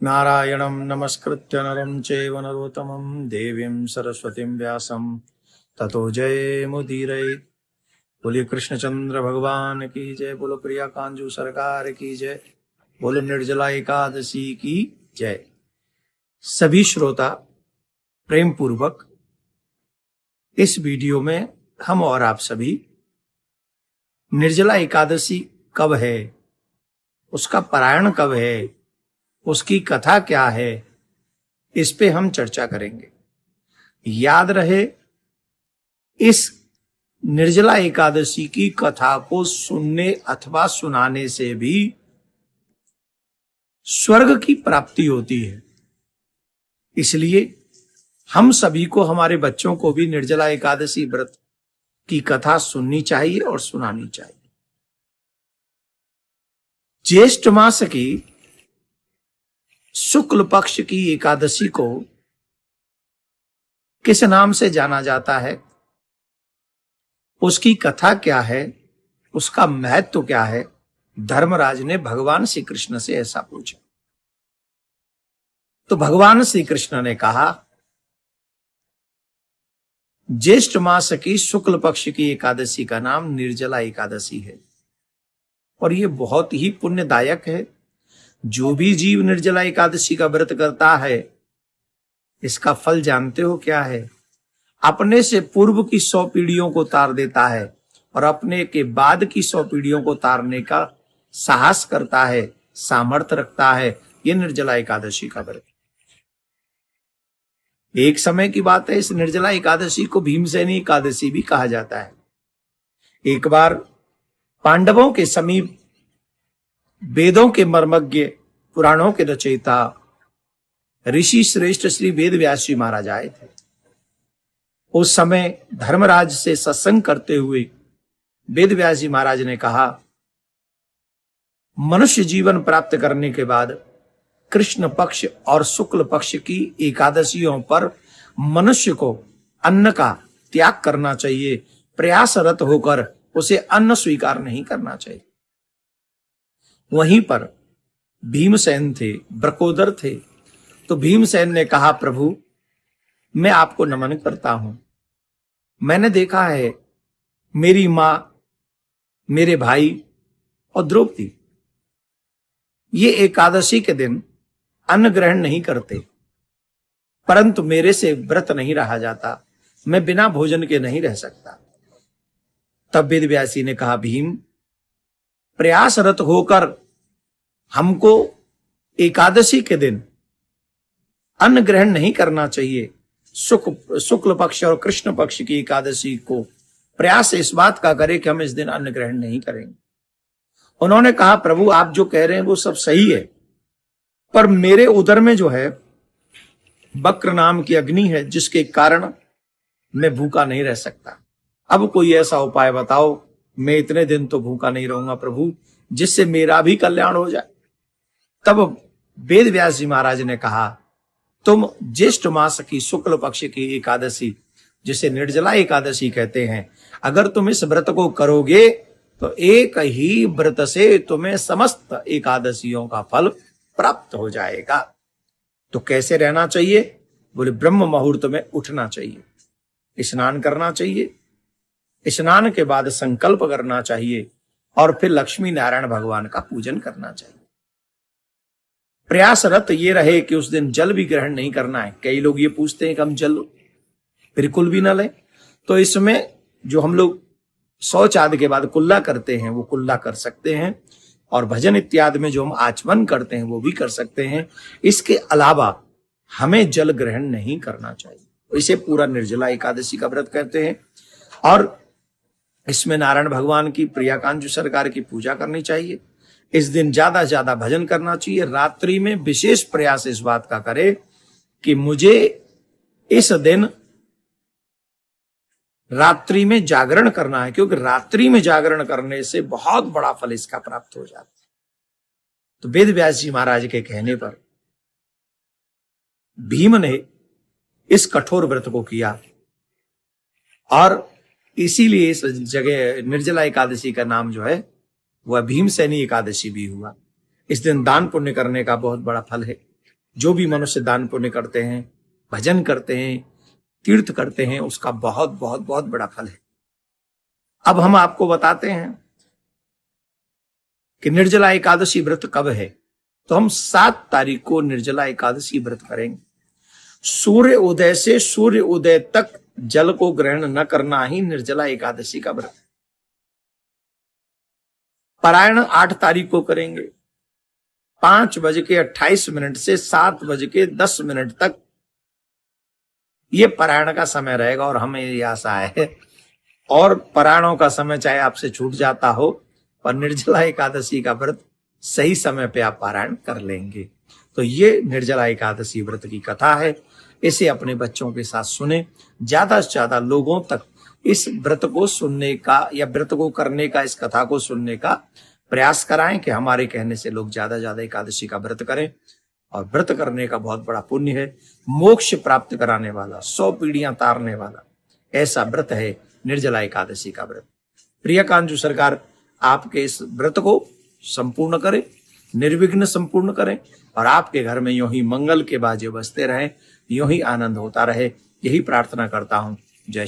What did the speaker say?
नारायणं नमस्कृत्य नरं चैव नरोत्तमं देवीं सरस्वतीं व्यासं ततो जयमुदीरये। बोलिए कृष्णचंद्र भगवान की जय, बोलो प्रिया कांजू सरकार की जय, बोलो निर्जला एकादशी की जय। सभी श्रोता प्रेम पूर्वक इस वीडियो में हम और आप सभी निर्जला एकादशी कब है, उसका पारायण कब है, उसकी कथा क्या है, इस पे हम चर्चा करेंगे। याद रहे, इस निर्जला एकादशी की कथा को सुनने अथवा सुनाने से भी स्वर्ग की प्राप्ति होती है। इसलिए हम सभी को, हमारे बच्चों को भी निर्जला एकादशी व्रत की कथा सुननी चाहिए और सुनानी चाहिए। ज्येष्ठ मास की शुक्ल पक्ष की एकादशी को किस नाम से जाना जाता है, उसकी कथा क्या है, उसका महत्व क्या है, धर्मराज ने भगवान श्री कृष्ण से ऐसा पूछा। तो भगवान श्री कृष्ण ने कहा, ज्येष्ठ मास की शुक्ल पक्ष की एकादशी का नाम निर्जला एकादशी है और ये बहुत ही पुण्यदायक है। जो भी जीव निर्जला एकादशी का व्रत करता है, इसका फल जानते हो क्या है? अपने से पूर्व की 100 पीढ़ियों को तार देता है और अपने के बाद की 100 पीढ़ियों को तारने का साहस करता है, सामर्थ्य रखता है। ये निर्जला एकादशी का व्रत। एक समय की बात है, इस निर्जला एकादशी को भीमसेनी एकादशी भी कहा जाता है। एक बार पांडवों के समीप वेदों के मर्मज्ञ, पुराणों के रचयिता ऋषि श्रेष्ठ श्री वेद व्यास जी महाराज आए थे। उस समय धर्मराज से सत्संग करते हुए वेद व्यास जी महाराज ने कहा, मनुष्य जीवन प्राप्त करने के बाद कृष्ण पक्ष और शुक्ल पक्ष की एकादशियों पर मनुष्य को अन्न का त्याग करना चाहिए। प्रयासरत होकर उसे अन्न स्वीकार नहीं करना चाहिए। वहीं पर भीमसेन थे, ब्रकोदर थे। तो भीमसेन ने कहा, प्रभु मैं आपको नमन करता हूं। मैंने देखा है मेरी मां, मेरे भाई और द्रौपदी ये एकादशी के दिन अन्न ग्रहण नहीं करते, परंतु मेरे से व्रत नहीं रहा जाता, मैं बिना भोजन के नहीं रह सकता। तब वेद व्यासी ने कहा, भीम प्रयासरत होकर हमको एकादशी के दिन अन्न ग्रहण नहीं करना चाहिए। शुक्ल पक्ष और कृष्ण पक्ष की एकादशी को प्रयास इस बात का करे कि हम इस दिन अन्न ग्रहण नहीं करेंगे। उन्होंने कहा, प्रभु आप जो कह रहे हैं वो सब सही है, पर मेरे उदर में जो है वक्र नाम की अग्नि है, जिसके कारण मैं भूखा नहीं रह सकता। अब कोई ऐसा उपाय बताओ, मैं इतने दिन तो भूखा नहीं रहूंगा प्रभु, जिससे मेरा भी कल्याण हो जाए। तब वेद व्यास जी महाराज ने कहा, तुम ज्येष्ठ मास की शुक्ल पक्ष की एकादशी, जिसे निर्जला एकादशी कहते हैं, अगर तुम इस व्रत को करोगे तो एक ही व्रत से तुम्हें समस्त एकादशियों का फल प्राप्त हो जाएगा। तो कैसे रहना चाहिए? बोले ब्रह्म मुहूर्त में उठना चाहिए, स्नान करना चाहिए, स्नान के बाद संकल्प करना चाहिए और फिर लक्ष्मी नारायण भगवान का पूजन करना चाहिए। प्रयासरत ये रहे कि उस दिन जल भी ग्रहण नहीं करना है। कई लोग ये पूछते हैं कि हम जल बिल्कुल भी ना लें, तो इसमें जो हम लोग शौच आदि के बाद कुल्ला करते हैं वो कुल्ला कर सकते हैं, और भजन इत्यादि में जो हम आचमन करते हैं वो भी कर सकते हैं। इसके अलावा हमें जल ग्रहण नहीं करना चाहिए। इसे पूरा निर्जला एकादशी का व्रत कहते हैं। और इसमें नारायण भगवान की, प्रिया कांजू सरकार की पूजा करनी चाहिए। इस दिन ज्यादा से ज्यादा भजन करना चाहिए। रात्रि में विशेष प्रयास इस बात का करे कि मुझे इस दिन रात्रि में जागरण करना है, क्योंकि रात्रि में जागरण करने से बहुत बड़ा फल इसका प्राप्त हो जाता है। तो वेद व्यास जी महाराज के कहने पर भीम ने इस कठोर व्रत को किया और इसीलिए इस जगह निर्जला एकादशी का नाम जो है वह भीमसेनी एकादशी भी हुआ। इस दिन दान पुण्य करने का बहुत बड़ा फल है। जो भी मनुष्य दान पुण्य करते हैं, भजन करते हैं, तीर्थ करते हैं, उसका बहुत बहुत बहुत बड़ा फल है। अब हम आपको बताते हैं कि निर्जला एकादशी व्रत कब है। तो हम 7 तारीख को निर्जला एकादशी व्रत करेंगे। सूर्य उदय से सूर्य उदय तक जल को ग्रहण न करना ही निर्जला एकादशी का व्रत। पारायण 8 तारीख को करेंगे। 5:28 से 7:10 तक ये पारायण का समय रहेगा। और हमें ये आशा है, और पारायणों का समय चाहे आपसे छूट जाता हो, पर निर्जला एकादशी का व्रत सही समय पे आप पारायण कर लेंगे। तो ये निर्जला एकादशी व्रत की कथा है। इसे अपने बच्चों के साथ सुने, ज्यादा से ज्यादा लोगों तक इस व्रत को सुनने का या व्रत को करने का, इस कथा को सुनने का प्रयास कराएं कि हमारे कहने से लोग ज्यादा ज्यादा एकादशी का व्रत करें। और व्रत करने का बहुत बड़ा पुण्य है, मोक्ष प्राप्त कराने वाला, 100 पीढ़ियां तारने वाला ऐसा व्रत है निर्जला एकादशी का व्रत। प्रिय कांजू सरकार आपके इस व्रत को संपूर्ण करे, निर्विघ्न संपूर्ण करें, और आपके घर में यूं ही मंगल के बाजे बजते रहें, यूं ही आनंद होता रहे, यही प्रार्थना करता हूं।